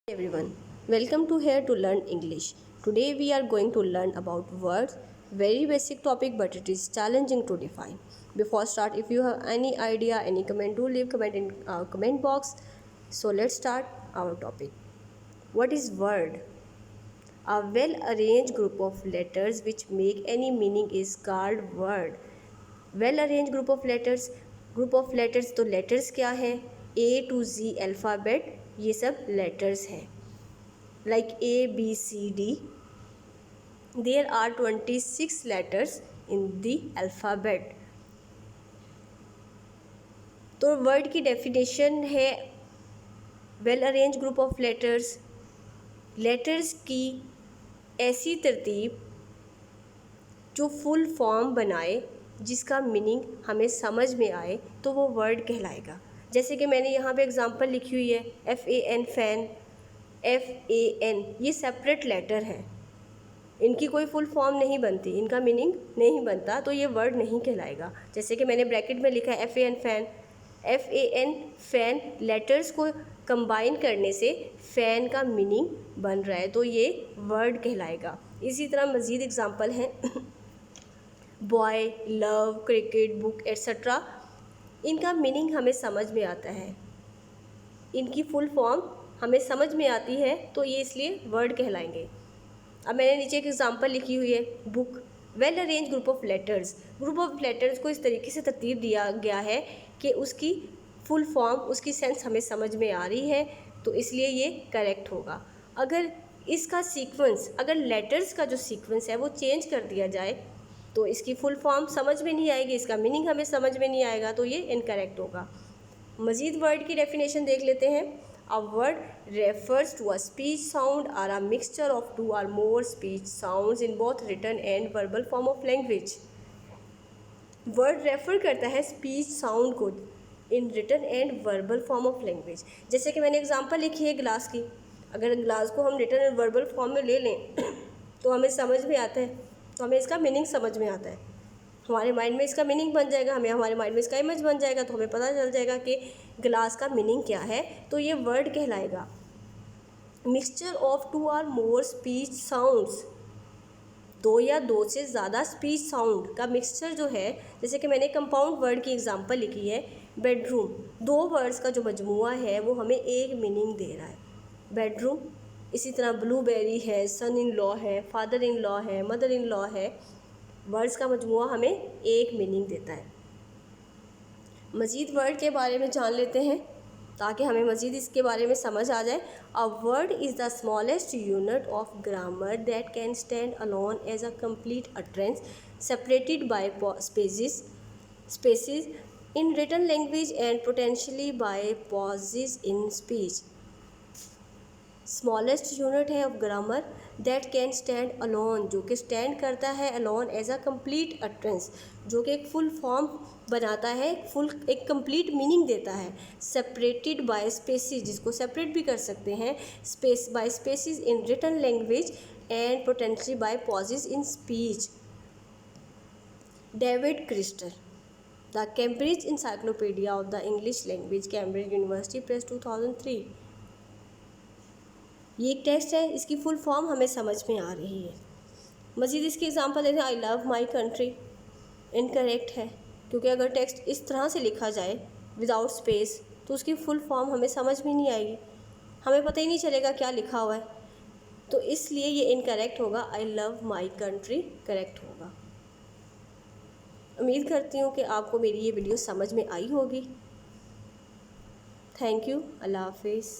Everyone, welcome to Here to Learn English. Today we are going to learn about words. Very basic topic, but it is challenging to define. Before start, if you have any idea, any comment, do leave comment in comment box. So let's start our topic. What is word? A well-arranged group of letters which make any meaning is called word. Well-arranged group of letters तो letters क्या है? A to Z alphabet ये सब letters हैं. Like A, B, C, D. There are 26 letters in the alphabet. तो word की definition है well arrange group of letters, letters की ऐसी तरतीब जो फुल फॉर्म बनाए जिसका मीनिंग हमें समझ में आए तो वो वर्ड कहलाएगा. जैसे कि मैंने यहाँ पे एग्जांपल लिखी हुई है FAN फैन, FAN ये सेपरेट लेटर है, इनकी कोई फुल फॉर्म नहीं बनती, इनका मीनिंग नहीं बनता, तो ये वर्ड नहीं कहलाएगा. जैसे कि मैंने ब्रैकेट में लिखा है FAN fan, FAN fan letters को कंबाइन करने से फ़ैन का मीनिंग बन रहा है, तो ये वर्ड कहलाएगा. इसी तरह मज़ीद एग्जांपल हैं boy, love, cricket, book etcetera. इनका मीनिंग हमें समझ में आता है, इनकी फुल फॉर्म हमें समझ में आती है, तो ये इसलिए वर्ड कहलाएंगे. अब मैंने नीचे एक एग्जांपल लिखी हुई है book. Well arrange group of letters, group of letters को इस तरीके से तरतीब दिया गया है कि उसकी फुल फॉर्म, उसकी सेंस हमें समझ में आ रही है, तो इसलिए ये करेक्ट होगा. अगर इसका सीक्वेंस, अगर लेटर्स का जो सीक्वेंस है वो चेंज कर दिया जाए तो इसकी फुल फॉर्म समझ में नहीं आएगी, इसका मीनिंग हमें समझ में नहीं आएगा, तो ये इनकरेक्ट होगा. मज़ीद वर्ड की डेफिनेशन देख लेते हैं. A word refers to a speech sound or a mixture of two or more speech sounds in both written and verbal form of language. Word refer करता है speech sound को in written and verbal form of language. जैसे कि मैंने example लिखी है glass की. अगर ग्लास को हम written and verbal form में ले लें तो हमें समझ में आता है, तो हमें इसका मीनिंग समझ में आता है, हमारे माइंड में इसका मीनिंग बन जाएगा, हमारे माइंड में इसका इमेज बन जाएगा, तो हमें पता चल जाएगा कि ग्लास का मीनिंग क्या है, तो ये वर्ड कहलाएगा. मिक्सचर ऑफ टू और मोर स्पीच साउंड्स, दो या दो से ज़्यादा स्पीच साउंड का मिक्सचर जो है, जैसे कि मैंने कंपाउंड वर्ड की एग्जांपल लिखी है बेडरूम. दो वर्ड्स का जो मजमुआ है वो हमें एक मीनिंग दे रहा है, बेडरूम. इसी तरह ब्लूबेरी है, सन इन लॉ है, फादर इन लॉ है, मदर इन लॉ है. वर्ड्स का मजमुआ हमें एक मीनिंग देता है. मज़ीद वर्ड के बारे में जान लेते हैं ताकि हमें मज़ीद इसके बारे में समझ आ जाए. A word is the smallest unit of grammar that can stand alone as a complete utterance separated by spaces in written language and potentially by pauses in speech. Smallest unit है of grammar that can stand alone, जो कि stand करता है alone as a complete utterance, जो कि एक full form बनाता है, एक कंप्लीट मीनिंग देता है. सेपरेटेड बाय स्पेसिस, जिसको सेपरेट भी कर सकते हैं, space by spaces in written language and potentially by pauses in speech. David Crystal, the Cambridge encyclopedia of the English language, Cambridge University Press 2003. ये एक टेक्स्ट है, इसकी फुल फॉर्म हमें समझ में आ रही है. मज़ीद इसकी एग्जांपल देते हैं. I love my country incorrect है, क्योंकि अगर टेक्स्ट इस तरह से लिखा जाए विदाउट स्पेस तो उसकी फुल फॉर्म हमें समझ में नहीं आएगी, हमें पता ही नहीं चलेगा क्या लिखा हुआ है, तो इसलिए ये इनकरेक्ट होगा. I love my country correct होगा. उम्मीद करती हूँ कि आपको मेरी ये वीडियो समझ में आई होगी. Thank you. अल्लाह हाफिज़.